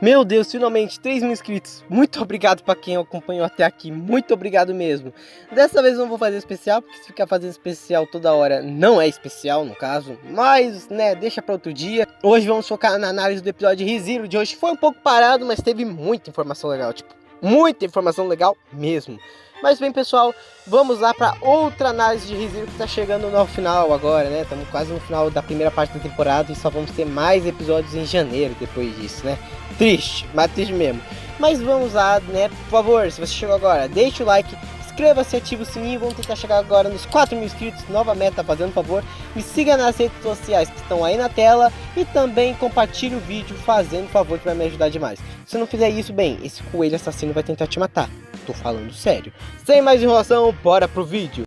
Meu Deus, finalmente 3 mil inscritos. Muito obrigado pra quem acompanhou até aqui. Muito obrigado mesmo. Dessa vez eu não vou fazer especial, porque se ficar fazendo especial toda hora não é especial no caso. Mas, né, deixa pra outro dia. Hoje vamos focar na análise do episódio ReZero de hoje. Foi um pouco parado, mas teve muita informação legal. Tipo, muita informação legal mesmo. Mas bem, pessoal, vamos lá para outra análise de ReZero que está chegando no final agora, né? Estamos quase no final da primeira parte da temporada e só vamos ter mais episódios em janeiro depois disso, né? Triste, mas triste mesmo. Mas vamos lá, né? Por favor, se você chegou agora, deixa o like, inscreva-se, ativa o sininho. Vamos tentar chegar agora nos 4 mil inscritos, nova meta, fazendo favor. Me siga nas redes sociais que estão aí na tela e também compartilhe o vídeo, fazendo favor, que vai me ajudar demais. Se não fizer isso, bem, esse coelho assassino vai tentar te matar. Tô falando sério. Sem mais enrolação, bora pro vídeo.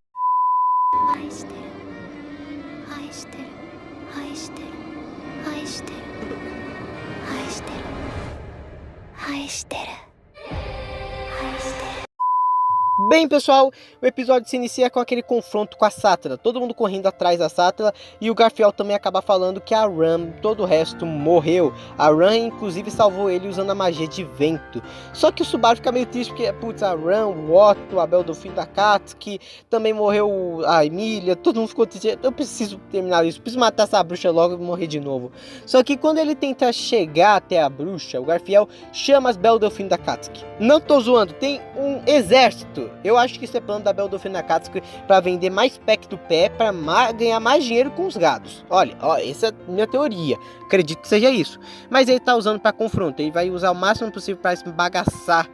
Bem, pessoal, o episódio se inicia com aquele confronto com a Sattala, todo mundo correndo atrás da Sattala, e o Garfiel também acaba falando que a Ram, todo o resto, morreu. A Ram, inclusive, salvou ele usando a magia de vento. Só que o Subaru fica meio triste porque, putz, a Ram, o Otto, a Belle Delphine da Katsuki, também morreu a Emilia, todo mundo ficou triste. Eu preciso terminar isso, preciso matar essa bruxa logo e morrer de novo. Só que quando ele tenta chegar até a bruxa, o Garfiel chama as Belle Delphine da Katsuki. Não tô zoando, tem um exército. Eu acho que isso é plano da Belle Delphine da Katsuki para vender mais pack do pé, para ganhar mais dinheiro com os gados. Olha, essa é a minha teoria. Acredito que seja isso. Mas ele tá usando para confronto. Ele vai usar o máximo possível para esbagaçar.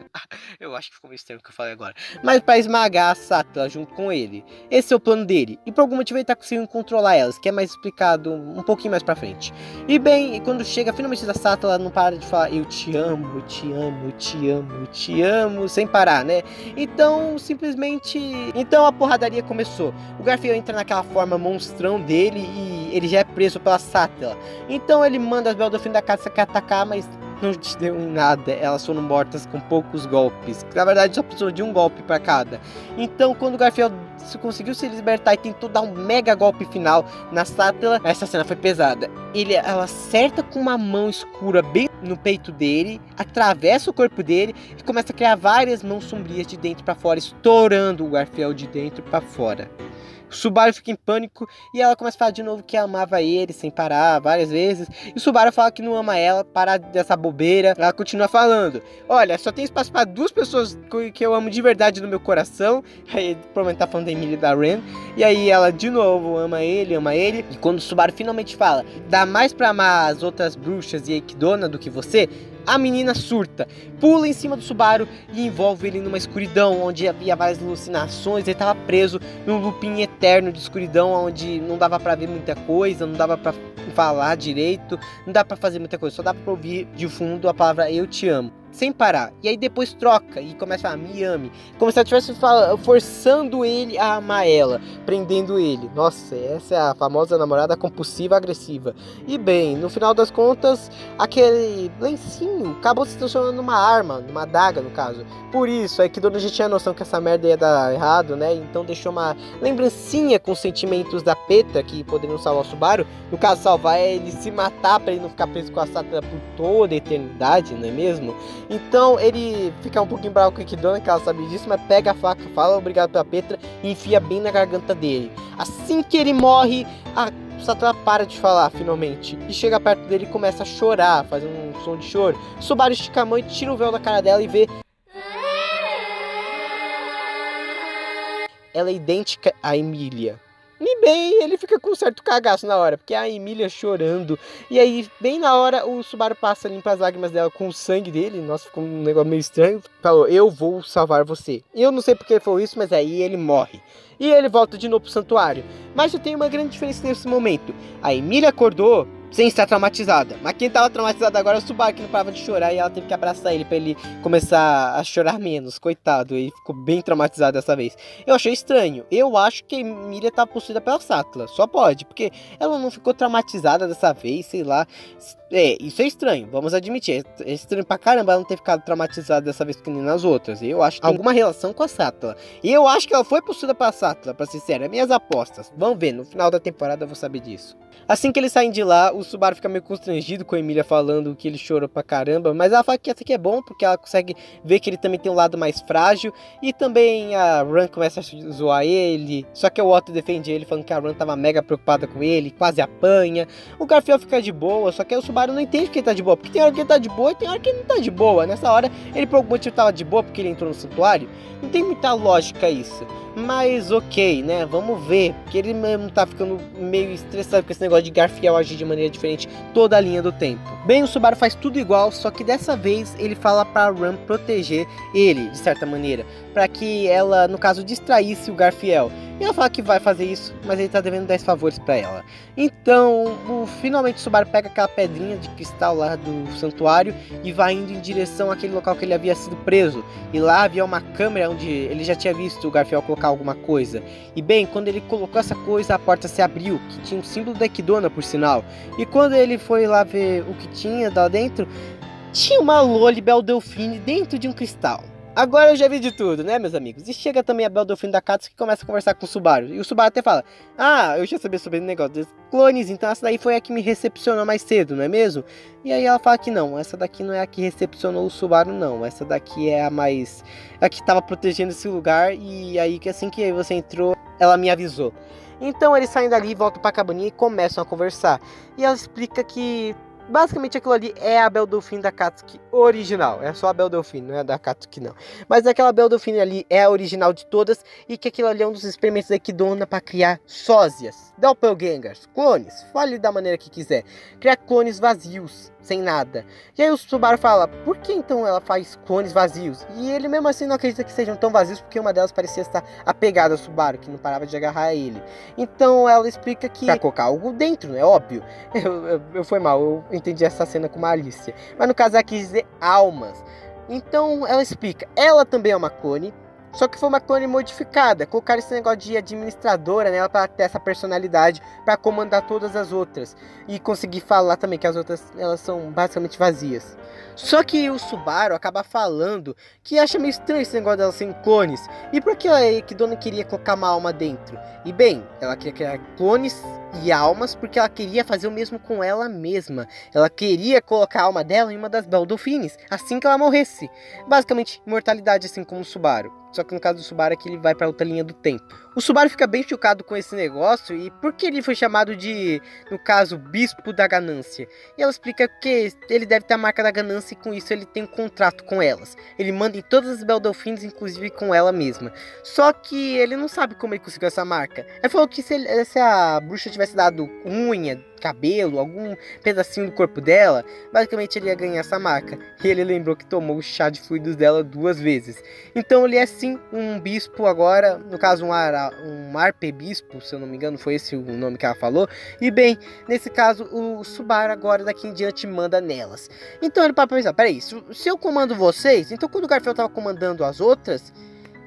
Eu acho que ficou meio estranho o que eu falei agora. Mas para esmagar a Sattala junto com ele. Esse é o plano dele. E por algum motivo ele tá conseguindo controlar elas, que é mais explicado um pouquinho mais para frente. E bem, quando chega finalmente a Sattala, não para de falar eu te amo, eu te amo, eu te amo, eu te amo, sem parar, né? Então, simplesmente... Então a porradaria começou. O Garfiel entra naquela forma monstrão dele e ele já é preso pela Sattala. Então ele manda as Belle Delphine da Katsuki atacar, mas não te deu em nada. Elas foram mortas com poucos golpes. Na verdade só precisou de um golpe para cada. Então quando o Garfiel conseguiu se libertar e tentou dar um mega golpe final na Sattala, essa cena foi pesada. Ela acerta com uma mão escura bem no peito dele, atravessa o corpo dele e começa a criar várias mãos sombrias de dentro para fora, estourando o Garfiel de dentro para fora. O Subaru fica em pânico e ela começa a falar de novo que amava ele sem parar várias vezes. E o Subaru fala que não ama ela, parar dessa bobeira. Ela continua falando: olha, só tem espaço para 2 pessoas que eu amo de verdade no meu coração. Aí provavelmente tá falando da Emilia e da Ren. E aí ela de novo ama ele, ama ele. E quando o Subaru finalmente fala: dá mais pra amar as outras bruxas e Eikidona do que você, a menina surta, pula em cima do Subaru e envolve ele numa escuridão onde havia várias alucinações. Ele estava preso num looping eterno de escuridão onde não dava pra ver muita coisa, não dava pra falar direito, não dá pra fazer muita coisa, só dá pra ouvir de fundo a palavra eu te amo, sem parar. E aí depois troca e começa a falar me ame, como se ela estivesse forçando ele a amar ela, prendendo ele. Nossa, essa é a famosa namorada compulsiva agressiva. E bem, no final das contas, aquele lencinho acabou se transformando numa arma, numa adaga no caso. Por isso, é que Dona já tinha noção que essa merda ia dar errado, né? Então deixou uma lembrancinha com os sentimentos da Petra que poderiam salvar o Subaru. No caso, salvar é ele se matar pra ele não ficar preso com a Sattala por toda a eternidade, não é mesmo? Então ele fica um pouquinho bravo com a Eikidona, que ela sabe disso, mas pega a faca, fala obrigado pela Petra e enfia bem na garganta dele. Assim que ele morre, a Sattala para de falar finalmente e chega perto dele e começa a chorar, faz um som de choro. Subaru estica a mão e tira o véu da cara dela e vê ela é idêntica a Emilia. E bem, ele fica com um certo cagaço na hora, porque a Emilia chorando. E aí, bem na hora, o Subaru passa, limpa as lágrimas dela com o sangue dele. Nossa, ficou um negócio meio estranho. Falou, eu vou salvar você. Eu não sei porque ele falou isso, mas aí ele morre. E ele volta de novo pro santuário. Mas eu tenho uma grande diferença nesse momento. A Emilia acordou sem estar traumatizada. Mas quem estava traumatizado agora é o Subaru, que não parava de chorar. E ela teve que abraçar ele para ele começar a chorar menos. Coitado, ele ficou bem traumatizado dessa vez. Eu achei estranho. Eu acho que a Emilia tá possuída pela Sattala. Só pode, porque ela não ficou traumatizada dessa vez, sei lá. Isso é estranho, vamos admitir. É estranho pra caramba ela não ter ficado traumatizada dessa vez que nem nas outras. Eu acho que tem alguma relação com a Sattala. E eu acho que ela foi possuída pela Sattala, pra ser sério. É minhas apostas. Vamos ver, no final da temporada eu vou saber disso. Assim que eles saem de lá, o Subaru fica meio constrangido com a Emília falando que ele chorou pra caramba, mas ela fala que até que é bom, porque ela consegue ver que ele também tem um lado mais frágil, e também a Ran começa a zoar ele, só que o Otto defende ele, falando que a Ran tava mega preocupada com ele, quase apanha. O Garfiel fica de boa, só que aí o Subaru não entende que ele tá de boa, porque tem hora que ele tá de boa e tem hora que ele não tá de boa. Nessa hora, ele por algum motivo tava de boa, porque ele entrou no santuário. Não tem muita lógica isso, mas ok, né, vamos ver, porque ele mesmo tá ficando meio estressado com esse negócio de Garfiel agir de maneira diferente toda a linha do tempo. Bem, o Subaru faz tudo igual, só que dessa vez ele fala pra Ran proteger ele, de certa maneira, para que ela, no caso, distraísse o Garfiel. E ela fala que vai fazer isso, mas ele tá devendo 10 favores pra ela. Então, finalmente o Subaru pega aquela pedrinha de cristal lá do santuário e vai indo em direção àquele local que ele havia sido preso. E lá havia uma câmera onde ele já tinha visto o Garfiel colocar alguma coisa. E bem, quando ele colocou essa coisa, a porta se abriu, que tinha um símbolo da Equidona, por sinal. E quando ele foi lá ver o que tinha lá dentro, tinha uma Loli Belle Delphine dentro de um cristal. Agora eu já vi de tudo, né, meus amigos? E chega também a Belle Delphine da Katsuki, que começa a conversar com o Subaru. E o Subaru até fala: ah, eu já sabia sobre o negócio dos clones, então essa daí foi a que me recepcionou mais cedo, não é mesmo? E aí ela fala que não, essa daqui não é a que recepcionou o Subaru, não. Essa daqui é a mais... a que tava protegendo esse lugar, e aí que assim que você entrou, ela me avisou. Então eles saem dali, voltam pra cabaninha e começam a conversar. E ela explica que... basicamente aquilo ali é a Belle Delphine da Katsuki original. É só a Belle Delphine, não é a da Katsuki não. Mas aquela Belle Delphine ali é a original de todas. E que aquilo ali é um dos experimentos da Equidona para criar sósias, doppelgangers, clones. Fale da maneira que quiser. Criar clones vazios, sem nada. E aí o Subaru fala: por que então ela faz clones vazios? E ele mesmo assim não acredita que sejam tão vazios, porque uma delas parecia estar apegada ao Subaru, que não parava de agarrar ele. Então ela explica que pra colocar algo dentro, né? Óbvio. Eu foi mal, eu entendi essa cena com malícia. Mas no caso ela quis dizer almas. Então ela explica: ela também é uma clone, só que foi uma clone modificada. Colocaram esse negócio de administradora nela para ter essa personalidade, para comandar todas as outras. E conseguir falar também que as outras, elas são basicamente vazias. Só que o Subaru acaba falando que acha meio estranho esse negócio delas serem clones. E por que a Equidona queria colocar uma alma dentro? E bem, ela queria criar clones e almas porque ela queria fazer o mesmo com ela mesma. Ela queria colocar a alma dela em uma das Belle Delphines assim que ela morresse. Basicamente, imortalidade, assim como o Subaru. Só que no caso do Subaru é que ele vai para outra linha do tempo. O Subaru fica bem chocado com esse negócio. E por que ele foi chamado de, no caso, Bispo da Ganância? E ela explica que ele deve ter a marca da ganância, e com isso ele tem um contrato com elas. Ele manda em todas as Belle Delphines, inclusive com ela mesma. Só que ele não sabe como ele conseguiu essa marca. Ele falou que se a bruxa tivesse dado unha, cabelo, algum pedacinho do corpo dela, basicamente ele ia ganhar essa marca. E ele lembrou que tomou o chá de fluidos dela 2 vezes. Então ele é sim um bispo agora, no caso um arpebispo, se eu não me engano foi esse o nome que ela falou. E bem, nesse caso o Subaru agora daqui em diante manda nelas. Então ele para pensar: peraí, se eu comando vocês, então quando o Garfiel tava comandando as outras...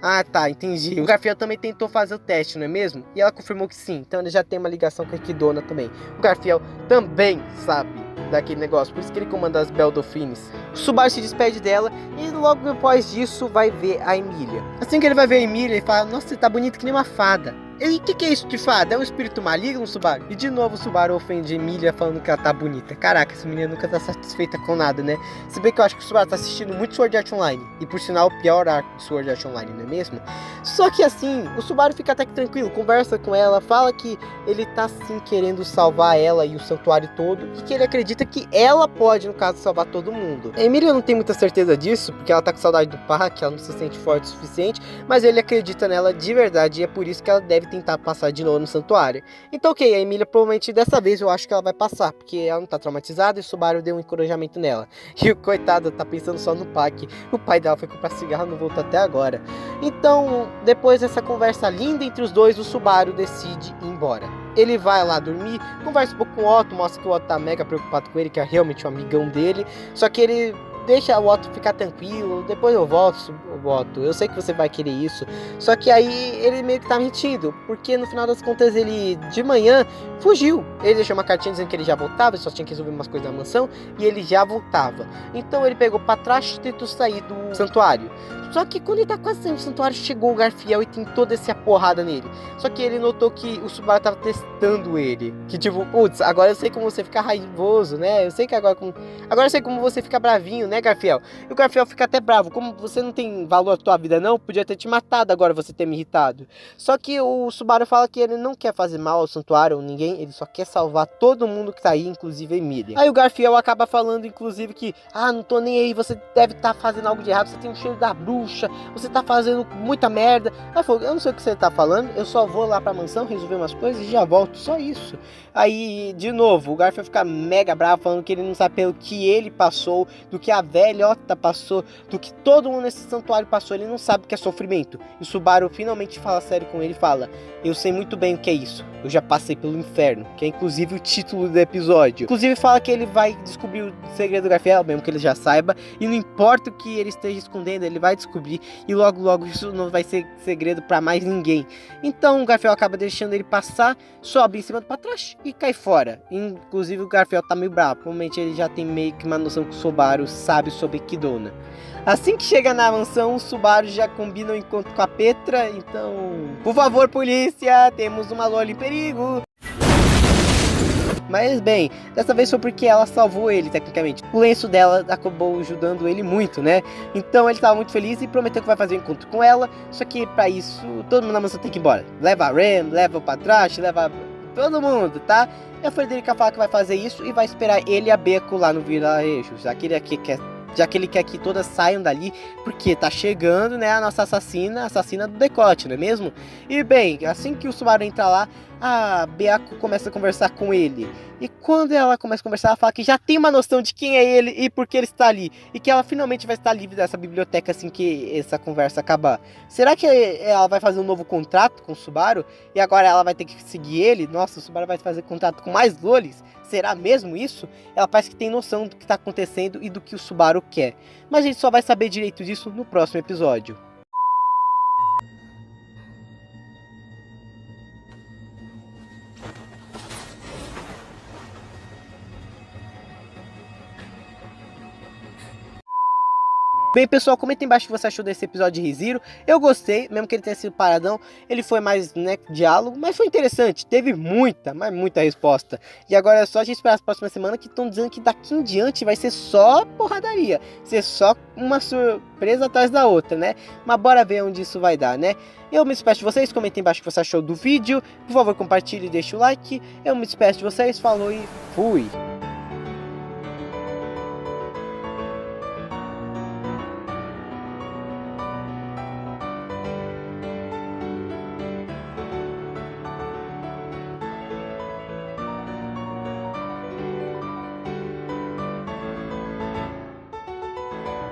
ah, tá, entendi. O Garfiel também tentou fazer o teste, não é mesmo? E ela confirmou que sim, então ele já tem uma ligação com a Equidona também. O Garfiel também sabe daquele negócio, por isso que ele comanda as Belle Delphines. O Subaru se despede dela e logo depois disso vai ver a Emília. Assim que ele vai ver a Emília, ele fala: nossa, você tá bonita que nem uma fada. E o que é isso de fada? É um espírito maligno, Subaru? E de novo o Subaru ofende Emília falando que ela tá bonita. Caraca, essa menina nunca tá satisfeita com nada, né? Se bem que eu acho que o Subaru tá assistindo muito Sword Art Online. E por sinal, o pior arco de Sword Art Online, não é mesmo? Só que assim, o Subaru fica até que tranquilo, conversa com ela, fala que ele tá sim querendo salvar ela e o santuário todo. E que ele acredita que ela pode, no caso, salvar todo mundo. A Emília não tem muita certeza disso, porque ela tá com saudade do Park, ela não se sente forte o suficiente. Mas ele acredita nela de verdade e é por isso que ela deve tentar passar de novo no santuário. Então ok, a Emília provavelmente dessa vez eu acho que ela vai passar, porque ela não tá traumatizada e o Subaru deu um encorajamento nela. E o coitado tá pensando só no Park. O pai dela foi comprar cigarro e não voltou até agora. Então, depois dessa conversa linda entre os dois, o Subaru decide ir embora. Ele vai lá dormir, conversa um pouco com o Otto, mostra que o Otto tá mega preocupado com ele, que é realmente um amigão dele. Só que ele deixa o Otto ficar tranquilo, depois eu volto, Otto, eu sei que você vai querer isso. Só que aí ele meio que tá mentindo, porque no final das contas ele, de manhã, fugiu. Ele deixou uma cartinha dizendo que ele já voltava, ele só tinha que resolver umas coisas na mansão, e ele já voltava. Então ele pegou pra trás e tentou sair do santuário. Só que quando ele tá quase saindo do santuário, chegou o Garfiel e tentou descer a porrada nele. Só que ele notou que o Subaru tava testando ele. Que tipo, putz, agora eu sei como você fica raivoso, né? Eu sei que agora eu sei como você fica bravinho, né, Garfiel? E o Garfiel fica até bravo. Como você não tem valor à tua vida, não? Podia ter te matado agora você ter me irritado. Só que o Subaru fala que ele não quer fazer mal ao santuário ou ninguém. Ele só quer salvar todo mundo que tá aí, inclusive a Emília. Aí o Garfiel acaba falando, inclusive, que não tô nem aí, você deve estar fazendo algo de errado. Você tem um cheiro da bruxa. Você tá fazendo muita merda. Aí falou, eu não sei o que você tá falando, eu só vou lá pra mansão resolver umas coisas e já volto, só isso. Aí, de novo, o Garfield fica mega bravo, falando que ele não sabe pelo que ele passou, do que a velhota passou, do que todo mundo nesse santuário passou, ele não sabe o que é sofrimento. E o Subaru finalmente fala sério com ele e fala, eu sei muito bem o que é isso, eu já passei pelo inferno, que é inclusive o título do episódio. Inclusive fala que ele vai descobrir o segredo do Garfield, mesmo que ele já saiba, e não importa o que ele esteja escondendo, ele vai descobrir, e logo isso não vai ser segredo pra mais ninguém. Então o Garfield acaba deixando ele passar, sobe em cima do patrache e cai fora. Inclusive o Garfield tá meio bravo, provavelmente ele já tem meio que uma noção que o Subaru sabe sobre Kidona. Assim que chega na mansão, o Subaru já combina o encontro com a Petra, então... Por favor, polícia, temos uma Loli em perigo! Mas bem, dessa vez foi porque ela salvou ele, tecnicamente. O lenço dela acabou ajudando ele muito, né? Então ele estava muito feliz e prometeu que vai fazer um encontro com ela. Só que pra isso, todo mundo na mansão tem que ir embora. Leva a Ram, leva o Patrache, leva todo mundo, tá? E a Frederica fala que vai fazer isso e vai esperar ele e a Beco lá no vilarejo, já que ele quer que todas saiam dali, porque tá chegando, né, a nossa assassina do decote, não é mesmo? E bem, assim que o Subaru entra lá, a Beako começa a conversar com ele. E quando ela começa a conversar, ela fala que já tem uma noção de quem é ele e por que ele está ali. E que ela finalmente vai estar livre dessa biblioteca assim que essa conversa acabar. Será que ela vai fazer um novo contrato com o Subaru? E agora ela vai ter que seguir ele? Nossa, o Subaru vai fazer contrato com mais lolis? Será mesmo isso? Ela parece que tem noção do que está acontecendo e do que o Subaru quer. Mas a gente só vai saber direito disso no próximo episódio. Bem, pessoal, comenta aí embaixo o que você achou desse episódio de ReZero. Eu gostei, mesmo que ele tenha sido paradão. Ele foi mais, né, diálogo, mas foi interessante. Teve muita, mas muita resposta. E agora é só a gente esperar as próximas semanas, que estão dizendo que daqui em diante vai ser só porradaria. Ser só uma surpresa atrás da outra, né? Mas bora ver onde isso vai dar, né? Eu me despeço de vocês, comenta aí embaixo o que você achou do vídeo. Por favor, compartilhe e deixe o like. Eu me despeço de vocês, falou e fui!